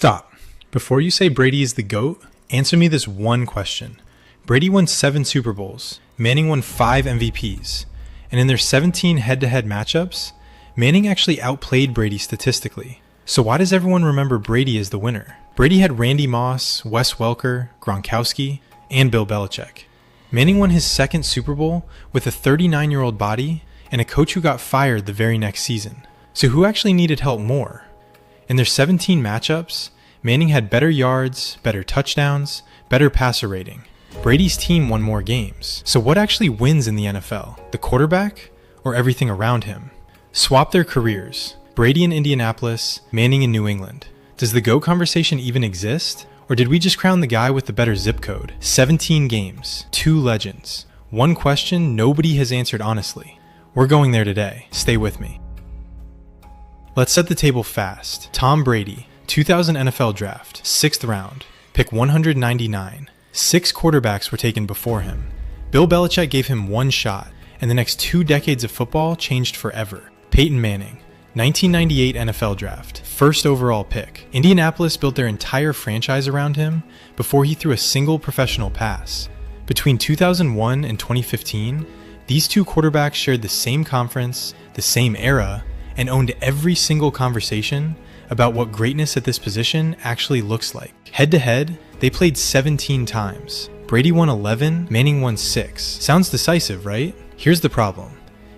Stop. Before you say Brady is the GOAT, answer me this one question. Brady won 7 Super Bowls, Manning won 5 MVPs, and in their 17 head-to-head matchups, Manning actually outplayed Brady statistically. So why does everyone remember Brady as the winner? Brady had Randy Moss, Wes Welker, Gronkowski, and Bill Belichick. Manning won his 2nd Super Bowl with a 39-year-old body and a coach who got fired the very next season. So who actually needed help more? In their 17 matchups, Manning had better yards, better touchdowns, better passer rating. Brady's team won more games. So what actually wins in the NFL? The quarterback or everything around him? Swap their careers. Brady in Indianapolis, Manning in New England. Does the GOAT conversation even exist? Or did we just crown the guy with the better zip code? 17 games, 2 legends. One question nobody has answered honestly. We're going there today. Stay with me. Let's set the table fast. Tom Brady, 2000 NFL Draft, 6th round, pick 199. 6 quarterbacks were taken before him. Bill Belichick gave him 1 shot, and the next 2 decades of football changed forever. Peyton Manning, 1998 NFL Draft, 1st overall pick. Indianapolis built their entire franchise around him before he threw a single professional pass. Between 2001 and 2015, these 2 quarterbacks shared the same conference, the same era, and owned every single conversation about what greatness at this position actually looks like. Head-to-head, they played 17 times. Brady won 11, Manning won 6. Sounds decisive, right? Here's the problem.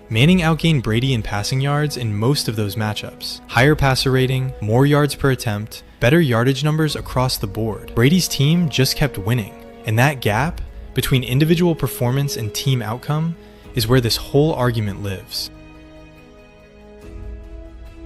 Manning outgained Brady in passing yards in most of those matchups. Higher passer rating, more yards per attempt, better yardage numbers across the board. Brady's team just kept winning, and that gap between individual performance and team outcome is where this whole argument lives.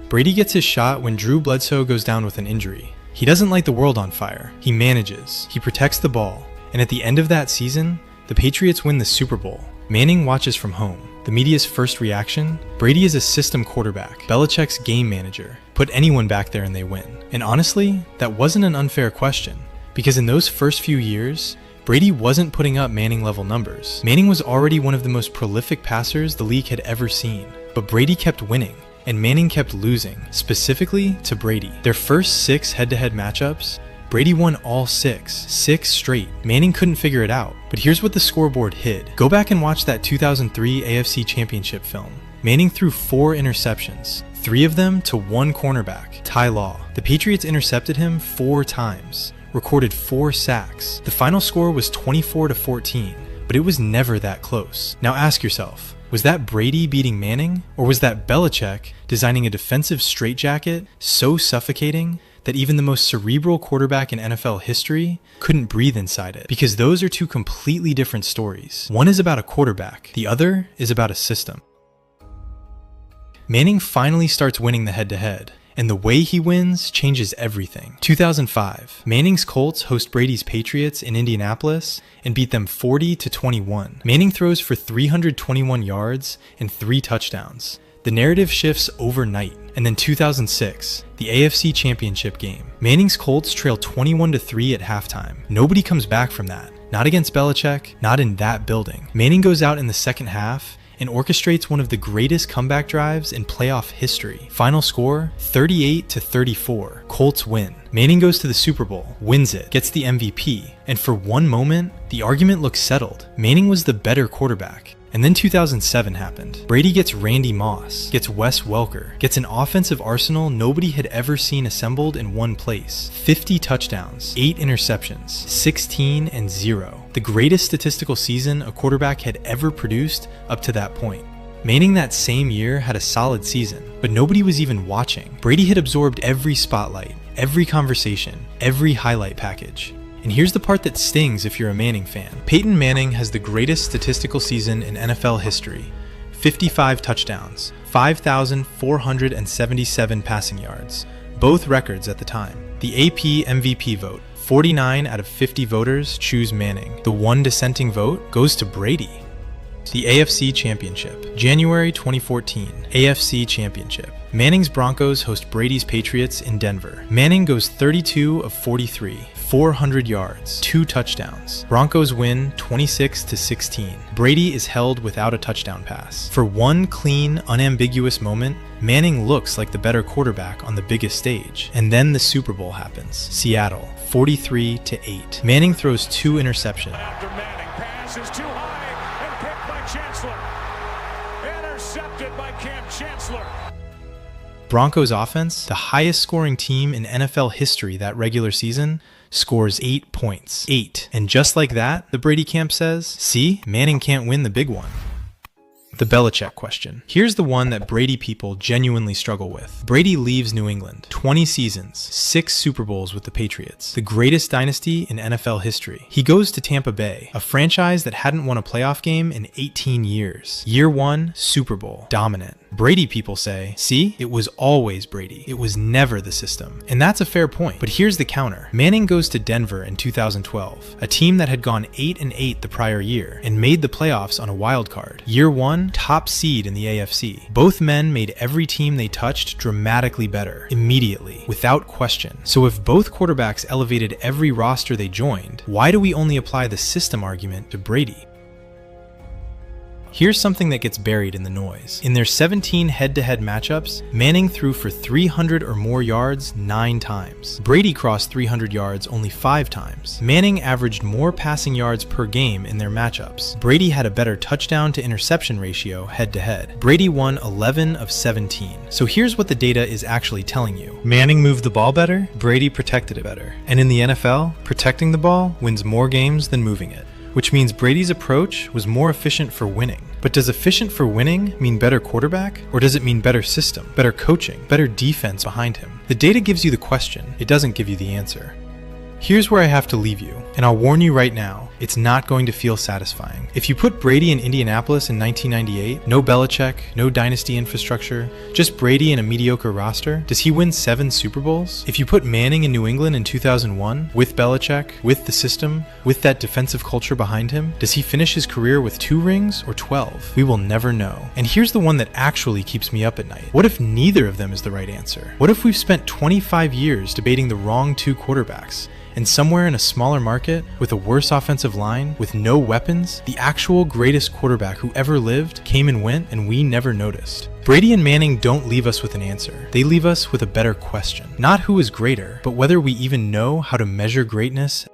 Brady gets his shot when Drew Bledsoe goes down with an injury. He doesn't light the world on fire. He manages, he protects the ball, and at the end of that season, the Patriots win the Super Bowl. Manning watches from home. The media's first reaction? Brady is a system quarterback, Belichick's game manager. Put anyone back there and they win. And honestly, that wasn't an unfair question, because in those first few years, Brady wasn't putting up Manning-level numbers. Manning was already one of the most prolific passers the league had ever seen, but Brady kept winning. And Manning kept losing, specifically to Brady. Their first 6 head-to-head matchups, Brady won all 6 straight. Manning couldn't figure it out, but here's what the scoreboard hid. Go back and watch that 2003 AFC Championship film. Manning threw 4 interceptions, 3 of them to 1 cornerback, Ty Law. The Patriots intercepted him 4 times, recorded 4 sacks. The final score was 24-14, but it was never that close. Now ask yourself, was that Brady beating Manning, or was that Belichick designing a defensive straitjacket so suffocating that even the most cerebral quarterback in NFL history couldn't breathe inside it? Because those are 2 completely different stories. One is about a quarterback, the other is about a system. Manning finally starts winning the head-to-head, and the way he wins changes everything. 2005, Manning's Colts host Brady's Patriots in Indianapolis and beat them 40-21. Manning throws for 321 yards and 3 touchdowns. The narrative shifts overnight. And then 2006, the AFC Championship game. Manning's Colts trail 21-3 at halftime. Nobody comes back from that. Not against Belichick, not in that building. Manning goes out in the second half and orchestrates one of the greatest comeback drives in playoff history. Final score, 38-34. Colts win. Manning goes to the Super Bowl, wins it, gets the MVP, and for one moment, the argument looks settled. Manning was the better quarterback. And then 2007 happened. Brady gets Randy Moss, gets Wes Welker, gets an offensive arsenal nobody had ever seen assembled in one place. 50 touchdowns, 8 interceptions, 16-0. The greatest statistical season a quarterback had ever produced up to that point. Manning that same year had a solid season, but nobody was even watching. Brady had absorbed every spotlight, every conversation, every highlight package. And here's the part that stings if you're a Manning fan. Peyton Manning has the greatest statistical season in NFL history. 55 touchdowns, 5,477 passing yards, both records at the time. The AP MVP vote, 49 out of 50 voters choose Manning. The one dissenting vote goes to Brady. The AFC Championship, January 2014, AFC Championship. Manning's Broncos host Brady's Patriots in Denver. Manning goes 32 of 43, 400 yards, 2 touchdowns. Broncos win 26-16. Brady is held without a touchdown pass. For one clean, unambiguous moment, Manning looks like the better quarterback on the biggest stage. And then the Super Bowl happens. Seattle, 43-8. Manning throws 2 interceptions. After Manning, pass is too high and picked by Chancellor. Intercepted by Cam Chancellor. Broncos offense, the highest scoring team in NFL history that regular season, scores 8 points. 8. And just like that, the Brady camp says, see, Manning can't win the big one. The Belichick question. Here's the one that Brady people genuinely struggle with. Brady leaves New England. 20 seasons, 6 Super Bowls with the Patriots, the greatest dynasty in NFL history. He goes to Tampa Bay, a franchise that hadn't won a playoff game in 18 years. Year 1, Super Bowl, dominant. Brady people say, see, it was always Brady. It was never the system. And that's a fair point. But here's the counter. Manning goes to Denver in 2012, a team that had gone 8-8 the prior year and made the playoffs on a wild card. Year 1, top seed in the AFC. Both men made every team they touched dramatically better, immediately, without question. So if both quarterbacks elevated every roster they joined, why do we only apply the system argument to Brady? Here's something that gets buried in the noise. In their 17 head-to-head matchups, Manning threw for 300 or more yards 9 times. Brady crossed 300 yards only 5 times. Manning averaged more passing yards per game in their matchups. Brady had a better touchdown to interception ratio head-to-head. Brady won 11 of 17. So here's what the data is actually telling you. Manning moved the ball better, Brady protected it better. And in the NFL, protecting the ball wins more games than moving it, which means Brady's approach was more efficient for winning. But does efficient for winning mean better quarterback? Or does it mean better system, better coaching, better defense behind him? The data gives you the question, it doesn't give you the answer. Here's where I have to leave you, and I'll warn you right now, it's not going to feel satisfying. If you put Brady in Indianapolis in 1998, no Belichick, no dynasty infrastructure, just Brady and a mediocre roster, does he win 7 Super Bowls? If you put Manning in New England in 2001, with Belichick, with the system, with that defensive culture behind him, does he finish his career with 2 rings or 12? We will never know. And here's the one that actually keeps me up at night. What if neither of them is the right answer? What if we've spent 25 years debating the wrong 2 quarterbacks? And somewhere in a smaller market, with a worse offensive line, with no weapons, the actual greatest quarterback who ever lived came and went, and we never noticed. Brady and Manning don't leave us with an answer. They leave us with a better question. Not who is greater, but whether we even know how to measure greatness